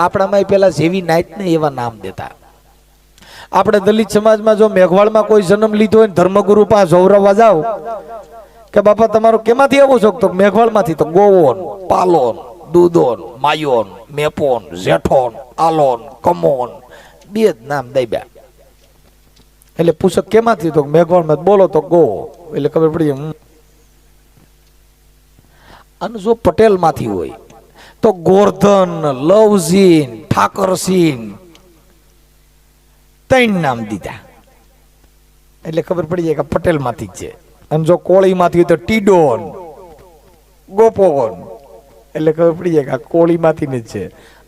આપણામાં પેલા જેવી નાઈટ ને એવા નામ દેતા. આપણે દલિત સમાજમાં જો મેઘવાળમાં કોઈ જન્મ લીધો હોય ધર્મગુરુ પાસે જોવરાવા જાવ કે બાપા તમારો કેમાંથી આવો છો? તો મેઘવાળમાંથી. તો ગોવોન, પાલોન, દૂધોન, માયોન, મેપોન, જેઠોન, આલોન, કમોન, બે જ નામ દઈબ્યા. એટલે પૂછક કેમાંથી? તો મેઘવાળમાં. બોલો તો ગો. એટલે ખબર પડી. અને જો પટેલ માંથી હોય તો ગોરધન, લવજીન, ઠાકરસીન, ત્રણ નામ દીધા. એટલે ખબર પડી જાય કે પટેલ માંથી જ છે. અને જો કોળી માંથી હોય તો ટીડોન, ગોપોન. એટલે ખબર પડી જાય કે કોળી માંથી જ છે.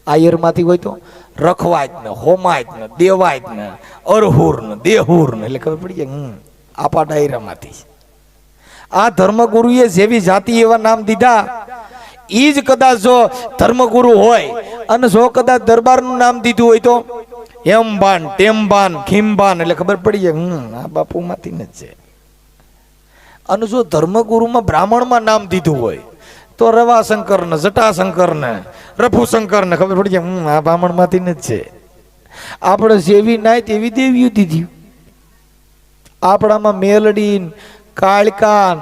આયર માંથી હોય તો રખવાય ને, હોમાય ને, દેવાય ને, અરહુર ને, દેહુર ને. એટલે ખબર પડી જાય આપા ડાયરા માંથી. આ ધર્મગુરુએ જેવી જાતિ એવા નામ દીધા. ઈ જ કદાચ જો ધર્મગુરુ હોય અને જો કદાચ દરબારનું નામ દીધું હોય તો એમબાન, ટેમબાન, ખીમબાન. એટલે ખબર પડી જાય આ બાપુ માંથી જ છે. અને જો ધર્મગુરુમાં બ્રાહ્મણમાં નામ દીધું હોય તો રવાશંકર ને, જટાશંકર ને, રફુશંકર ને. ખબર પડી જાય આ બ્રાહ્મણ માંથી જ છે. આપણે જેવી નાય તેવી દેવીઓ દીધી. આપણામાં મેલડી, કાળકાન,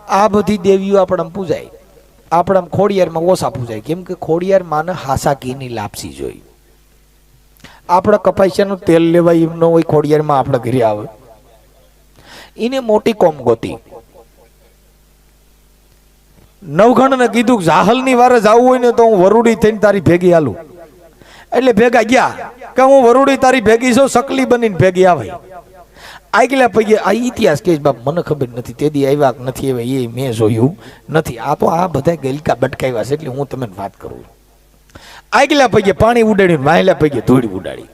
આ બધી દેવીઓ આપણામાં પૂજાય. આપણામાં ખોડિયારમાં ઓછા પૂજાય. કેમ કે ખોડિયાર માને હાસા ઘીની લાપસી જોઈ. આપણે કપાસિયાનું તેલ લેવાય એમ ન હોય. ખોડિયારમાં આપણે ઘરે આવે એને મોટી કોમ ગોતી. નવઘણ ને કીધું જાહલની વારે જવું હોય ને તો હું વરુડી થઈને તારી ભેગી હાલું. એટલે ભેગા ગયા કે હું વરુડી તારી ભેગી છું. સકલી બનીને ભેગી આવે. આગલા પૈકી આ ઇતિહાસ કે બાપ મને ખબર નથી તેદી આવ્યા નથી આવ્યા એ મેં જોયું નથી. આ તો આ બધા ગલકા બટકાવ્યા છે. એટલે હું તમને વાત કરું. આગલા પૈકી પાણી ઉડાડ્યું, વાહેલા પૈકી ધૂળ ઉડાડી.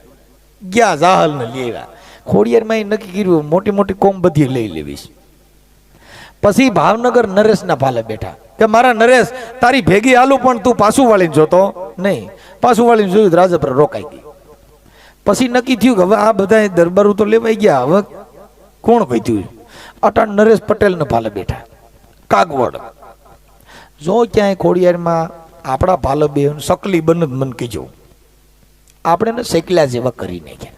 ગયા જાહલ ને લેવા. ખોડિયારમાં નક્કી કર્યું મોટી મોટી કોમ બધી લઈ લેવીશ. પછી ભાવનગર નરેશના ભાલે બેઠા કે મારા નરેશ તારી ભેગી હાલું પણ તું પાછું વાળીને જોતો નહીં. પાછું વાળીને જોયું રાજપુર રોકાઈ ગઈ. પછી નક્કી થયું કે હવે આ બધા દરબારો તો લેવાઈ ગયા. હવે કોણ કીધું? અટાણ નરેશ પટેલ ને ભાલે બેઠા કાગવડ. જો ક્યાંય ખોડિયારમાં આપણા ભાલે બે સકલી બન મન કીજો આપણે ને શેકલા જેવા કરી નાખ્યા.